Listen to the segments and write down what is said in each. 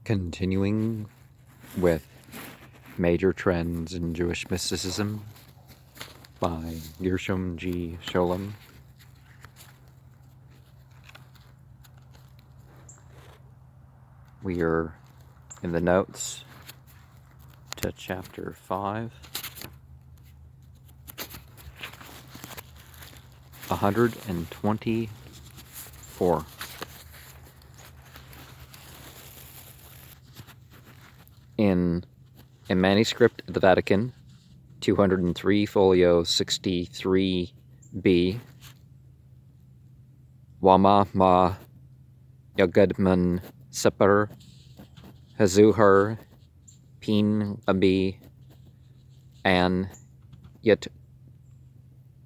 Continuing with Major Trends in Jewish Mysticism by Gershom G. Scholem. We are in the notes to chapter 5, 124. In a manuscript of the Vatican, 203 folio 63b, Wama ma Yagadman Separ Hazuhar Pin Abi An Yet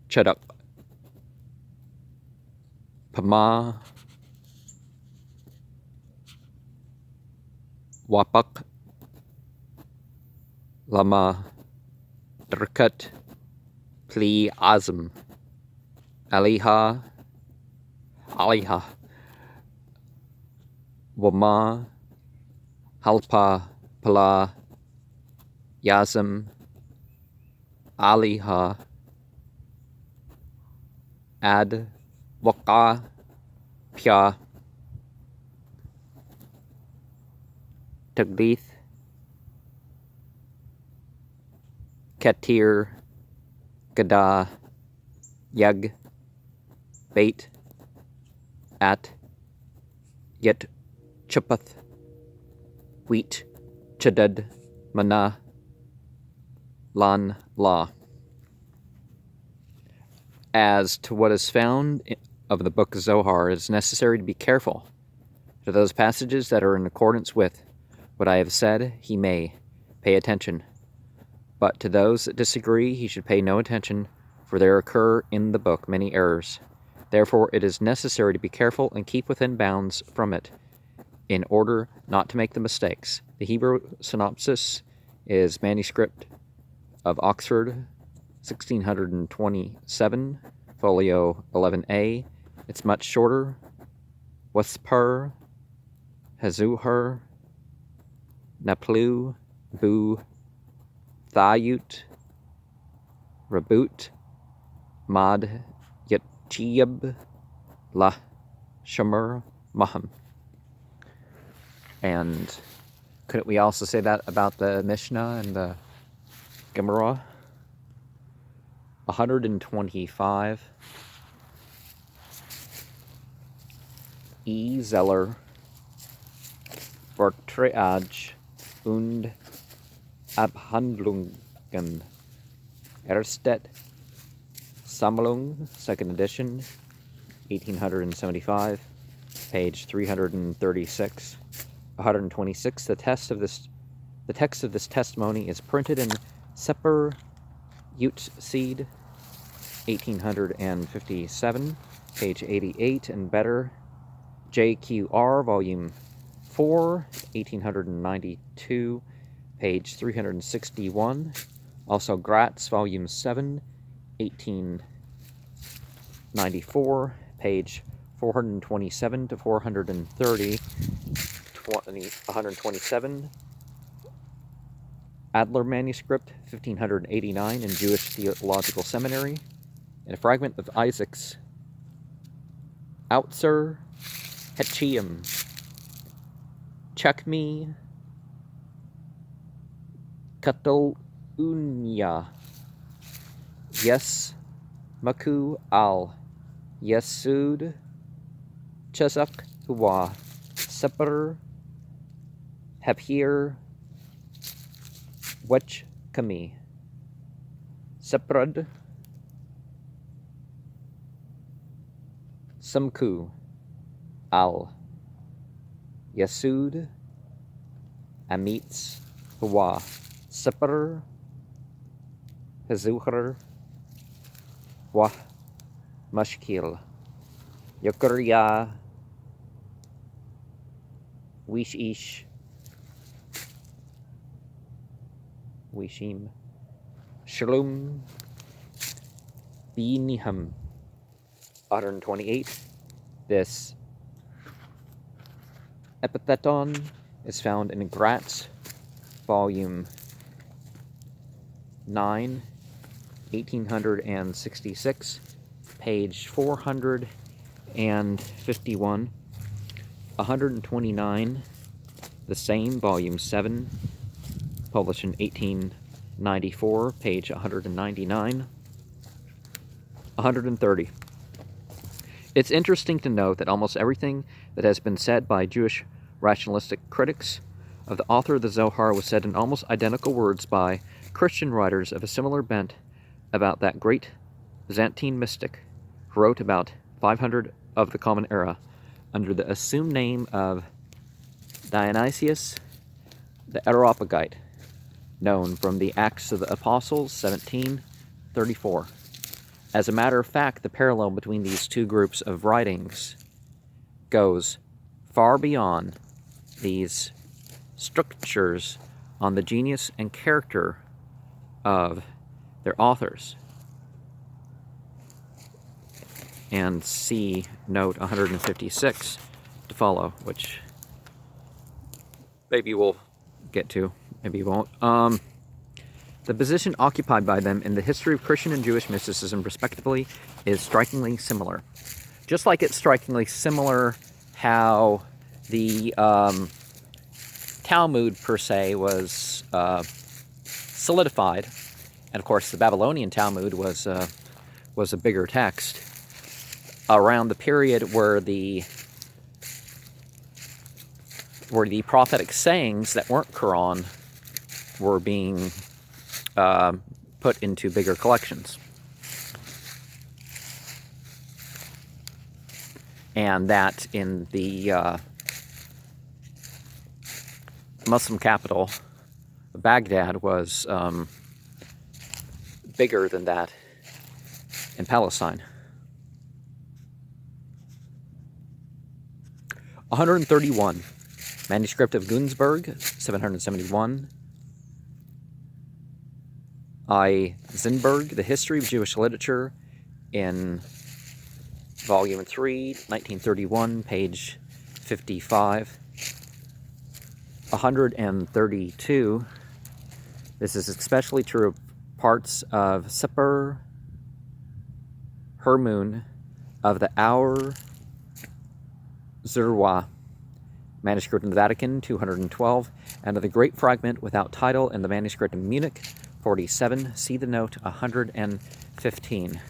Chadak Pama Wapak Lama Derkat Pli Azm Aliha Wama Halpa Pala Yazm Aliha Ad Waka Pya Taglith Katir Gada Yag Bait At Yet Chupath Wheat Chadad Mana Lan La. As to what is found of the book of Zohar, it is necessary to be careful. To those passages that are in accordance with what I have said, he may pay attention. But to those that disagree, he should pay no attention, for there occur in the book many errors. Therefore, it is necessary to be careful and keep within bounds from it, in order not to make the mistakes. The Hebrew synopsis is manuscript of Oxford, 1627, folio 11a. It's much shorter. Waspur, Hazuher, Naplu, Bu, Thayut, Rabut, Mad, Yatchiyab, La, Shomer, Maham. And couldn't we also say that about the Mishnah and the Gemara? 125. E. Zeller, Vertreage und Abhandlungen, Erstedt, Sammlung, 2nd edition, 1875, page 336. 126. The text of this testimony is printed in Seper Ute Seed, 1857, page 88 and better. JQR, volume 4, 1892, page 361. Also Gratz, volume 7, 1894, page 427 to 430, 127. Adler manuscript, 1589, in Jewish Theological Seminary. And a fragment of Isaac's Outzer Hetchium Chakmi Katalunya Yes Maku Al Yesud Chesak Huwa Separ Hephir Wech Kami Seprad Samku Al Yesud Amitz Huwa Separ Hazuhar Wah Mashkil Yokurya Wishish Wishim Shalom Biniham. 128. This epitheton is found in Gratz, Volume 9, 1866, page 451, 129, the same, Volume 7, published in 1894, page 199, 130. It's interesting to note that almost everything that has been said by Jewish rationalistic critics of the author of the Zohar was said in almost identical words by Christian writers of a similar bent about that great Byzantine mystic who wrote about 500 of the Common Era under the assumed name of Dionysius the Areopagite, known from the Acts of the Apostles 1734. As a matter of fact, the parallel between these two groups of writings goes far beyond these strictures on the genius and character of their authors. And see note 156 to follow, which maybe we'll get to, maybe we won't. The position occupied by them in the history of Christian and Jewish mysticism, respectively, is strikingly similar. Just like it's strikingly similar how the Talmud, per se, was solidified, and of course the Babylonian Talmud was a bigger text, around the period where the prophetic sayings that weren't Quran were being put into bigger collections. And that in the Muslim capital, Baghdad, was bigger than that in Palestine. 131. Manuscript of Günzburg, 771. I. Zinberg, The History of Jewish Literature, in Volume 3, 1931, page 55. 132. This is especially true of parts of Sefer Hermun of the Aur Zerwa manuscript in the Vatican, 212, and of the great fragment without title in the manuscript in Munich, 47. See the note 115.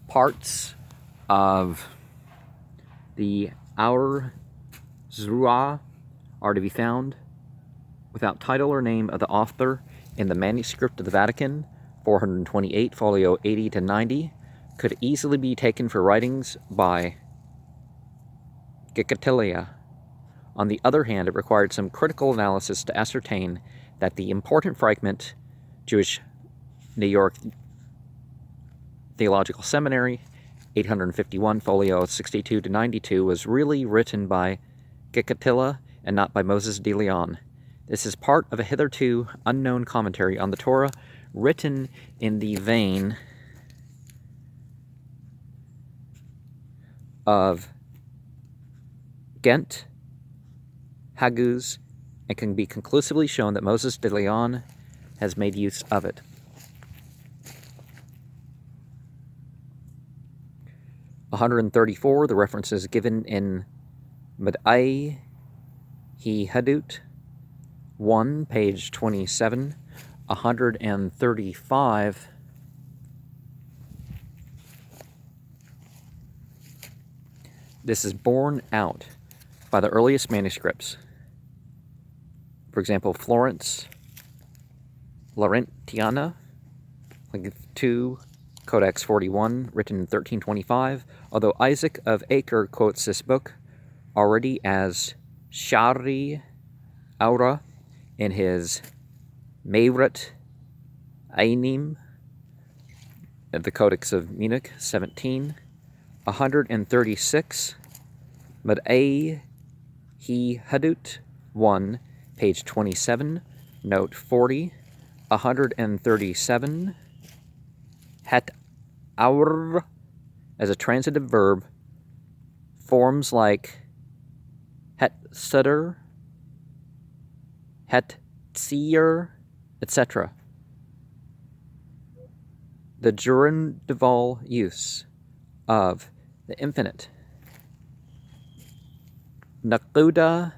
Parts of the Aur Zerwa are to be found without title or name of the author in the manuscript of the Vatican, 428, folio 80 to 90, could easily be taken for writings by Gicatilia. On the other hand, it required some critical analysis to ascertain that the important fragment, Jewish New York Theological Seminary, 851, folio 62 to 92, was really written by Gicatilla and not by Moses de Leon. This is part of a hitherto unknown commentary on the Torah, written in the vein of Ghent, Haguz, and can be conclusively shown that Moses de Leon has made use of it. (134) The references given in Madai Hadut 1, page 27. 135. This is borne out by the earliest manuscripts. For example, Florence Laurentiana, 2, Codex 41, written in 1325, although Isaac of Acre quotes this book already as Shari Aura in his Meirat Einim, the Codex of Munich, 17. 136, Madai Hadut 1, page 27, note 40. 137, Het Aur, as a transitive verb, forms like Het Sutter Hetzier, etc. The gerundival use of the infinite. Nakuda,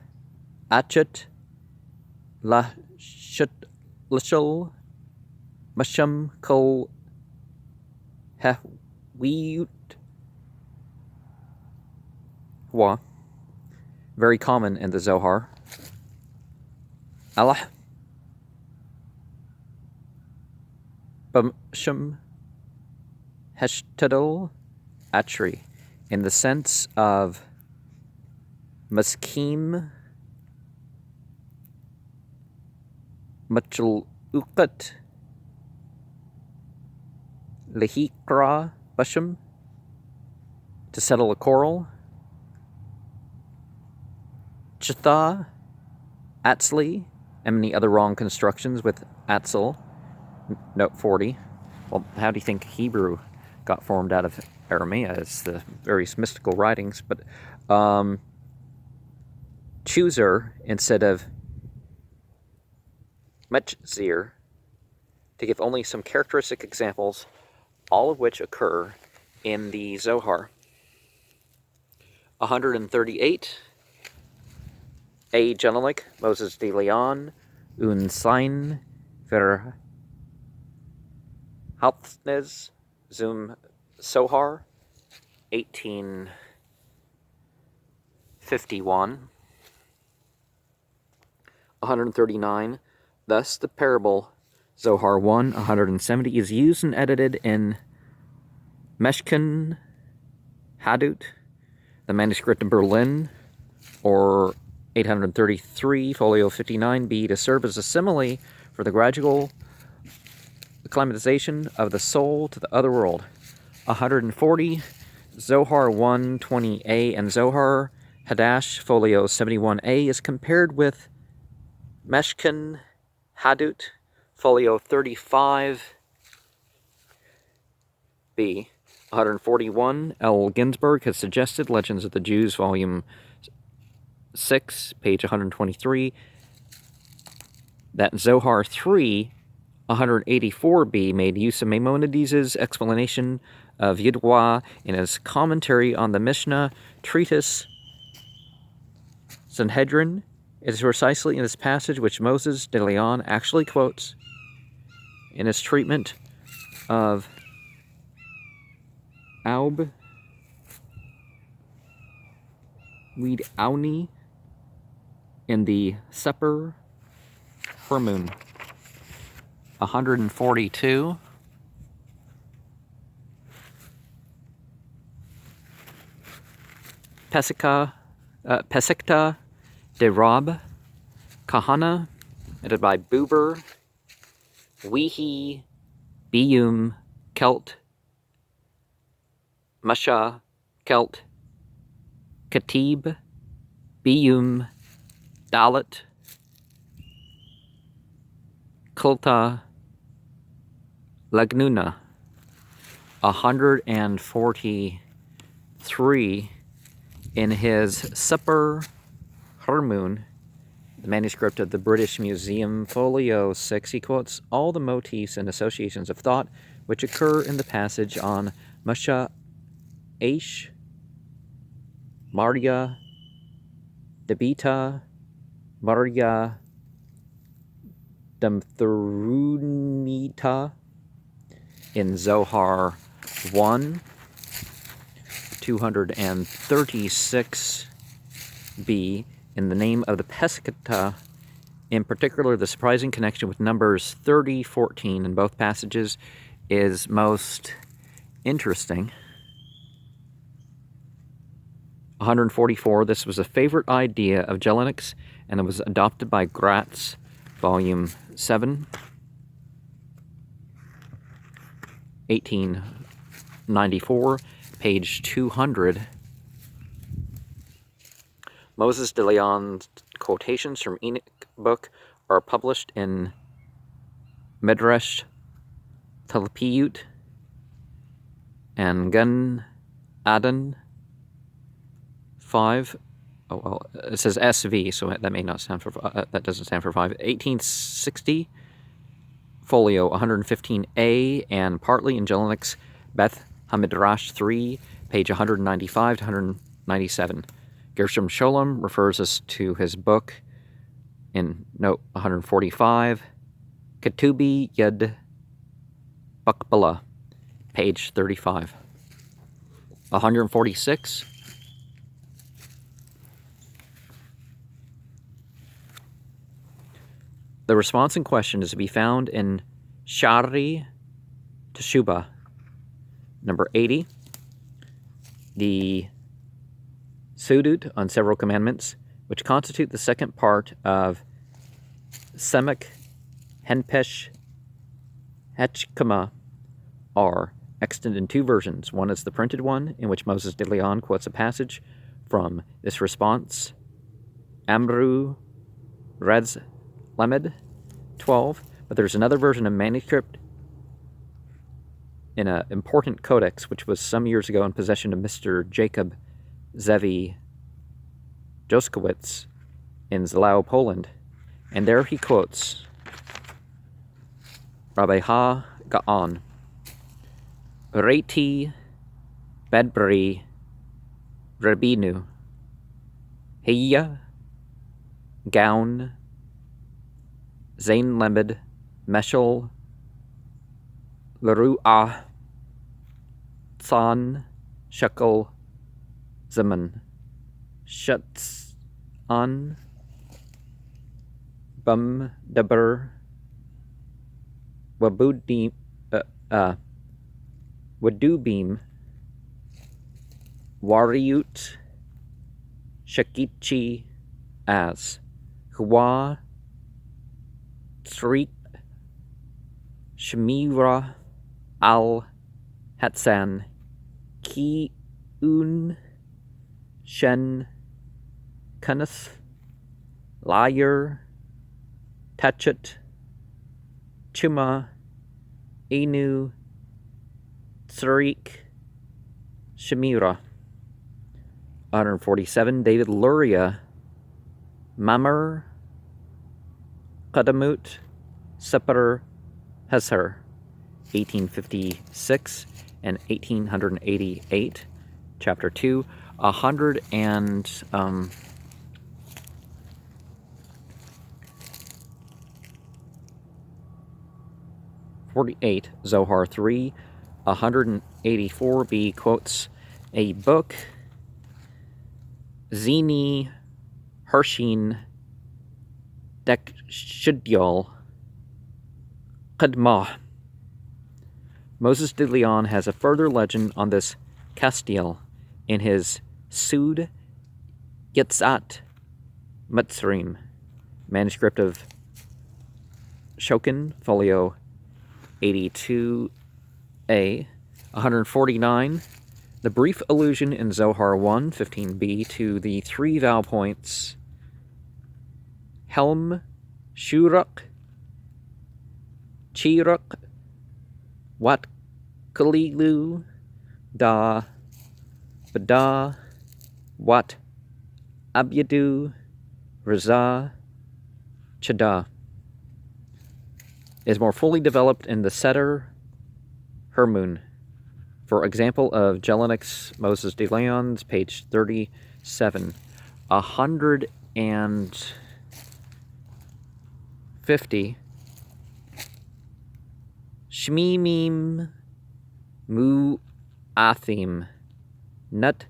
Achet, Lashut, Lishul, Masham, Kol, Hehwiut, Wa. Very common in the Zohar. Allah, Bamsham, Heshtadol, Atri, in the sense of Maskim, Machal Ukat, Lehikra, Basham, to settle a quarrel, Chitha, Atzli, and many other wrong constructions with Atzel. Note 40. Well, how do you think Hebrew got formed out of Aramaic? It's the various mystical writings, but chooser instead of Metzir, to give only some characteristic examples, all of which occur in the Zohar. 138. A Genelik, Moses de Leon, un sein ver Haltnes zum Sohar, 1851. 139. Thus, the parable Zohar 1, 170 is used and edited in Meshkin Hadut, the manuscript of Berlin, or 833, folio 59b, to serve as a simile for the gradual acclimatization of the soul to the other world. 140, Zohar 120a and Zohar Hadash, folio 71a, is compared with Meshkin Hadut, folio 35b. 141, L. Ginsberg has suggested, Legends of the Jews, volume 6, page 123, that Zohar 3, 184b, made use of Maimonides' explanation of Yidwa in his commentary on the Mishnah treatise Sanhedrin. It is precisely in this passage which Moses de Leon actually quotes in his treatment of Aub Weed Auni in the Seper Hermun. 142. Pesikta de Rab Kahana, edited by Buber, Wehi, Biyum, Kelt, Masha, Kelt, Katib, Biyum, Dalit, Kulta, Lagnuna. 143 in his Seper Hermun, the manuscript of the British Museum, folio 6, he quotes all the motifs and associations of thought which occur in the passage on Masha Aish, Maria, Debita, Maria, Damtharunita, in Zohar 1, 236b, in the name of the Pesikta, in particular the surprising connection with numbers 30, 14 in both passages is most interesting. 144, this was a favorite idea of Jelinek, and it was adopted by Gratz, volume 7, 1894, page 200. Moses de Leon's quotations from Enoch book are published in Medrash Talpiyut and Gan Adon 5, oh well, it says SV, so that may not stand for, that doesn't stand for 5. 1860, folio 115A, and partly in Jelinek Beth Hamidrash 3, page 195 to 197. Gershom Scholem refers us to his book in note 145, Ketubi Yed Bakbala, page 35. 146. The response in question is to be found in Shari Teshubah, number 80, the Sudut on several commandments, which constitute the second part of Semek Henpesh Hechkama, are extant in two versions. One is the printed one, in which Moses de Leon quotes a passage from this response, Amru Rez Lamed 12, but there's another version of manuscript in an important codex, which was some years ago in possession of Mr. Jacob Zevi Joskowitz in Zlau, Poland, and there he quotes Rabbi Ha Ga'on, Reiti Bedbri Rabinu Heya Gaun Zain Lemed Meshel Leru'ah Tsan Shekel Zaman Shuts An Bum Deber Wabudim Wadubim Wariut Shakichi as Hua Srit Shemira Al Hatsan Ki Un Shen Kunneth Liar Tachet Chuma Enu Tsarik Shemira. 147. David Luria Mamar Qadamut Separ Heser, 1856 and 1888, chapter 2, 148, Zohar 3, 184b quotes a book, Zini Hershin Dekshidyal Qadmah. Moses de Leon has a further legend on this Castiel in his Sud Yetzat Mitzrim, manuscript of Shokin, folio 82a. 149. The brief allusion in Zohar 1, 15b to the three vowel points Helm, Shurak, Chirak, Wat Kalilu, Da, Bada, Wat, Abyadu, Raza, Chada, is more fully developed in the Seder Hermun. For example of Jelenek's Moses de Leon's, page 37. 150. Shmimim Mu'athim Nut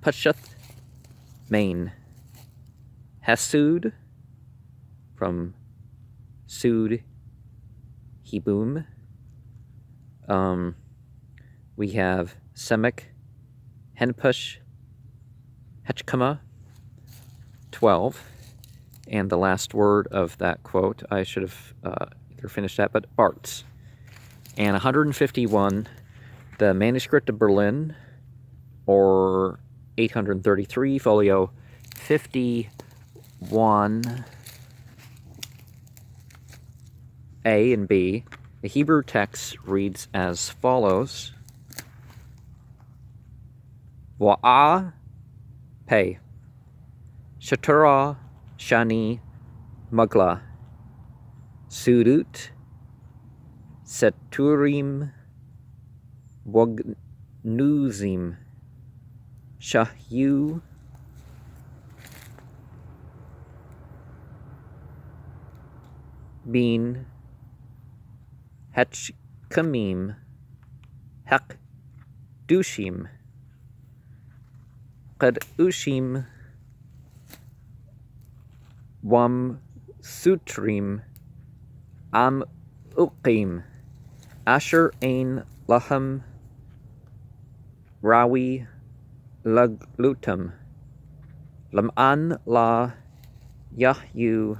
Pashath Main Hasud from Sud Hebum. We have Semek Henpush Hechkama 12. And the last word of that quote, I should have either finished that, but Bart's. And 151, the Manuscript of Berlin, or 833, folio 51, A and B. The Hebrew text reads as follows. Wa'ah, pay. Shatura Shani Mugla Surut Seturim Wagnuzim Shahyu Bin Hechkamim Hek Dushim Qad Ushim Wam Sutrim Am Uqim Asher Ain Laham Rawi Laglutam Lam'an La Yahyu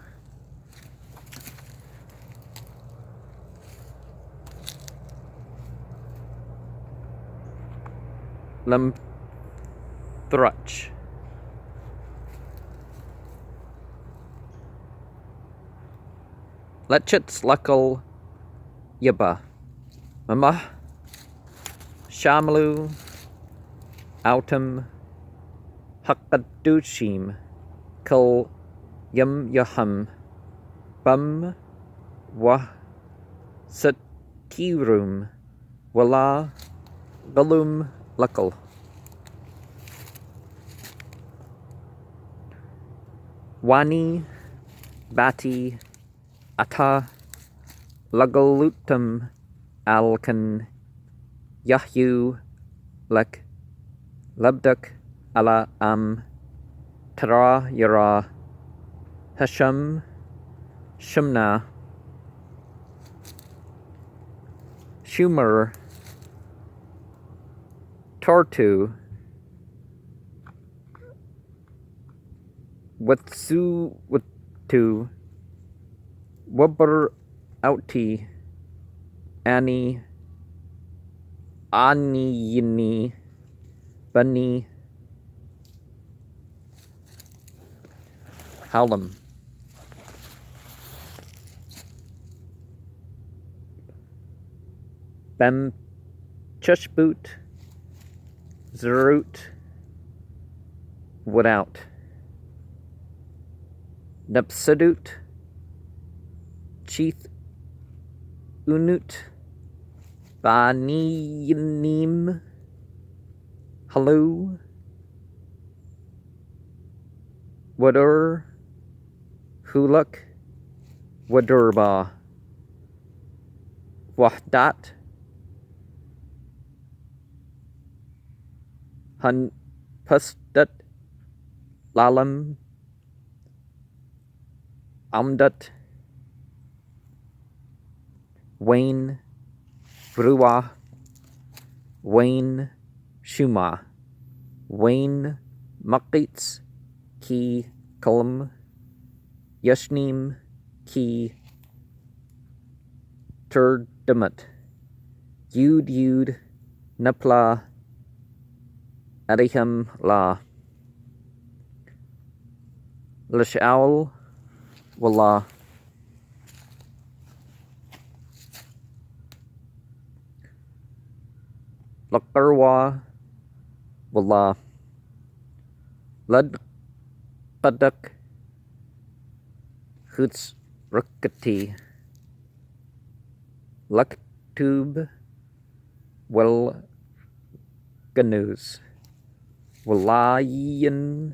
Lam Thruch Letchits Luckle Yaba Mamah Shamlu Autumn Hakadushim Kul Yum Yaham Bum Wah Satirum Wala Galum Luckle Wani Bati Ata Lagalutum Alkan Yahyu Lek Labduk Ala Am Tara Yara Hashem Shumna Shumer Tortu Watsu Watu Wubber Outi Annie Aniyini Bunny Howlem Bem Chushboot Zerut Without Nepsidut Cheeth Unut Baninim Hello Wadur Huluk Wadurba Wahdat Hun Pustat Lalam Amdat Wayne Brua Wayne Shuma Wayne Makits Ki Kulum Yashnim Ki Turdamat Yud Napla Ariham La Lashaul Wallah Lakarwa Wallah Lud Qadak Huts Rukati Luktube Well Ganus Wallayan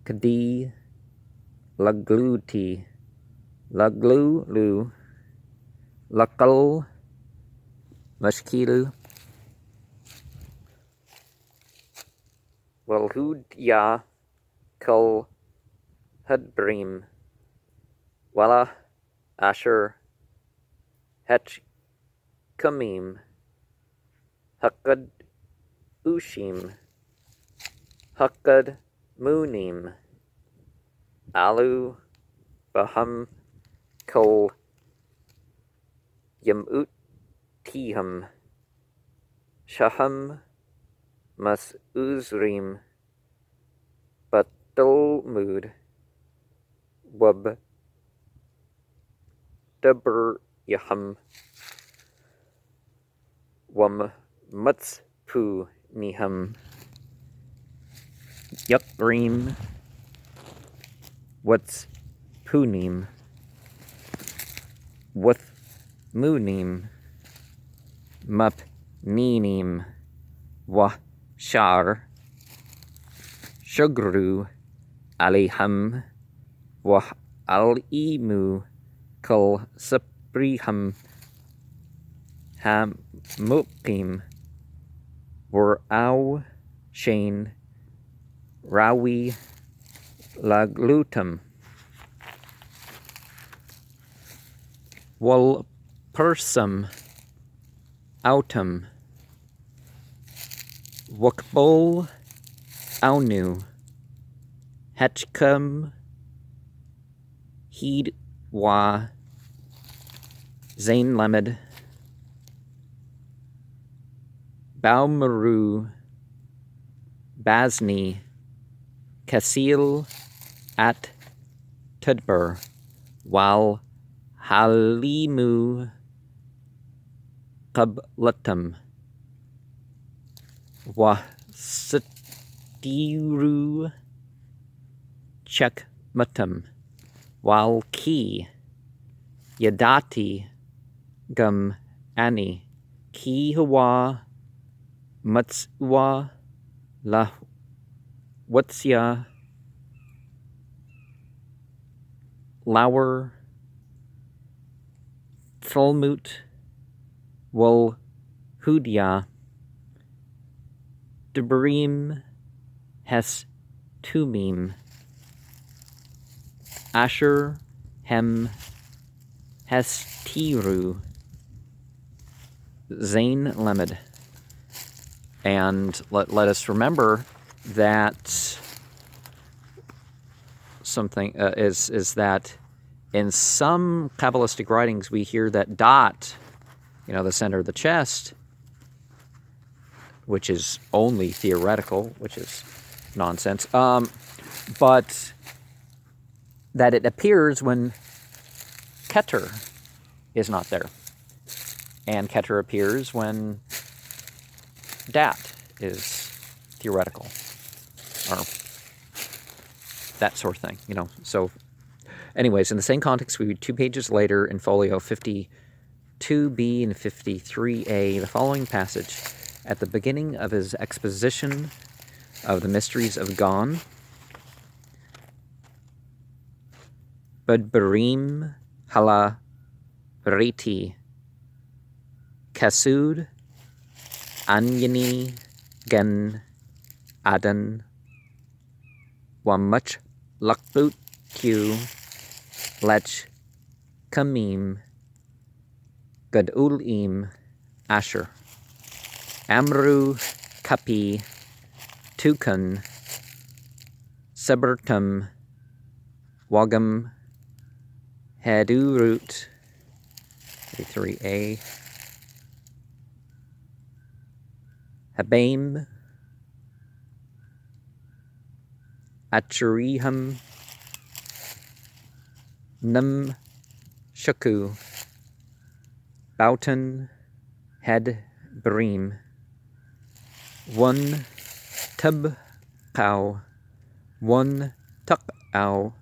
Kadi Lagluti Laglulu Lakal Mashkil Walhudya Kul Hudbrim Walla Asher Hech Kamim Hakad Ushim Hakad Munim Alu Baham Kol Yamut Tiham Shaham Mas Uzrim Batulmud Wab Dabr Yaham Wam Mutspu Niham Yakrim What's Punim? With Munim? Mup Ninim? Wah Shar? Shugru Aliham? Wah Al-Imu? Kul Sapriham? Ham Mukim? Were Au Shane? Rawi Laglutum? Wal Persum Autumn? Wukbol Aunu? Hetchkum Heed Wa Zain Lemed Baumaru Bazni Kasil at Tudbur Wal Halimu Qablatum Wasatiru Chekmatum Wal Ki Yadati Gum Ani Ki Hawa Matswa La Watsya Lauer Thalmut Wal Hudya Debrim Hes Tumim Asher Hem Hes Tiru Zain Lemed. And let us remember that something is that in some Kabbalistic writings we hear that dot, the center of the chest, which is only theoretical, which is nonsense, but that it appears when Keter is not there. And Keter appears when Dat is theoretical, or that sort of thing, So anyways, in the same context, we read 2 pages later in folio 52b and 53a, the following passage. At the beginning of his exposition of the mysteries of Gon, Budbarim Hala Riti Kasud Anyani Gen Adan Wamuch Lakbut Q Lech Kamim Gadulim Asher Amru Kapi Tukun Sebertum Wagam Hedurut 3a Habaim Achuriham Num Shaku Boughton Head Barim One Tub Cow One Tuck Ow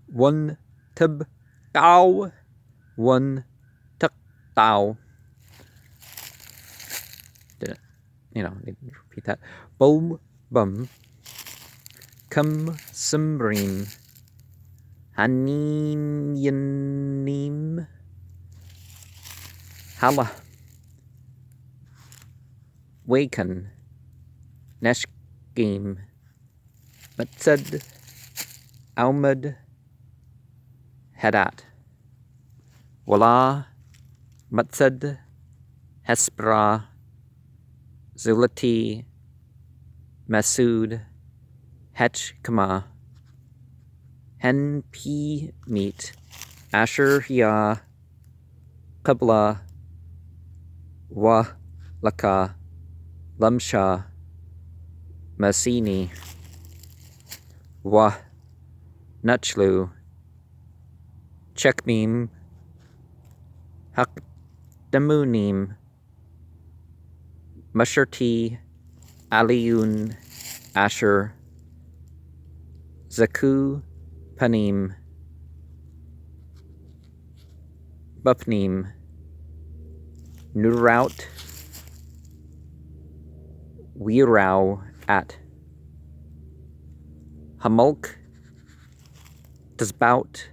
One Tub Cow One Tuck Ow. Didn't, need to repeat that. Bum Bum Kum Sumbreen Haninanim Hala Waken Neshkim Matsed Almud Hadat Wala Matsed Hespra Zulati Masud Hechkama Hen P Meat Asher Ya Qabla Wa Laka Lamsha Masini Wa Nachlu Chekmim Hakdamunim Musherti Aliyun Asher Zaku Panim Bupnim Nuraut Wirau at Hamulk Desbout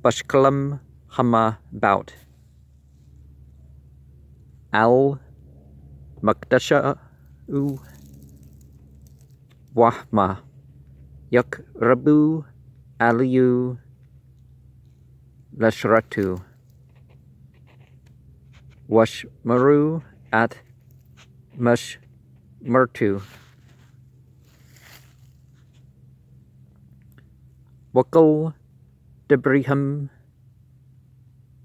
Bushkalam Hama Bout Al Makdasha U Wahma Yuk Rabu Aliyu Lashratu Washmaru at Mushmurtu Wakal Debriham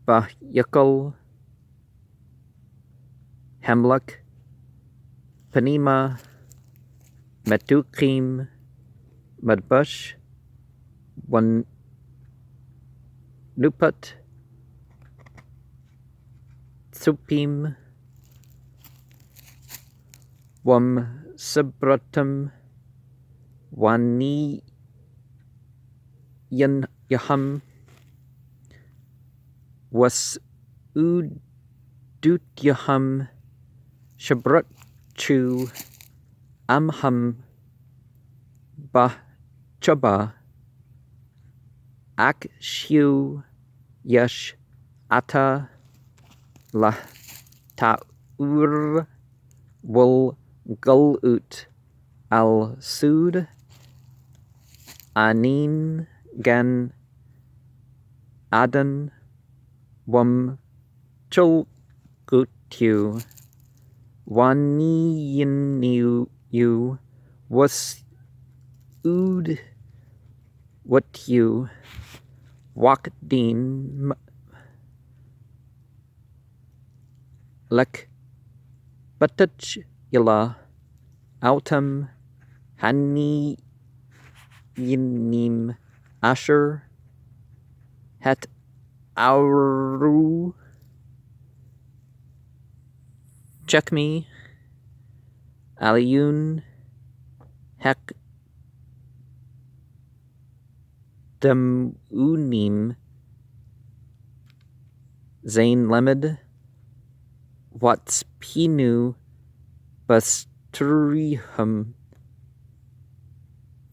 Bahyakal Hemluk Panima Metukim Mudbush One Nuput Supim Wam Subratum Wani Yan Yaham Was Udutyaham Shabrat Chu Amham Chaba Akshu Yash Ata La Ta'ur Wul Gulut Al Sud Anin Gan Adan Wam Chulgutu Waniyinu you was Ud what you Wakdin Lek Batach Ila Autumn Hani Yinim Asher Het Auru Check me Aliyun Hek Dem Unim Zain Lemed What's Pinu Bastrihum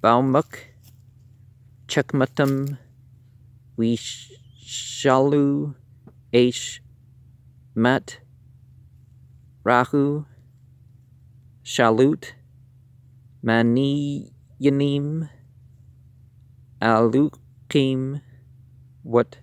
Baumuk Chekmatum We Shalu Aish Mat Rahu Shalut Maniyanim Alukim What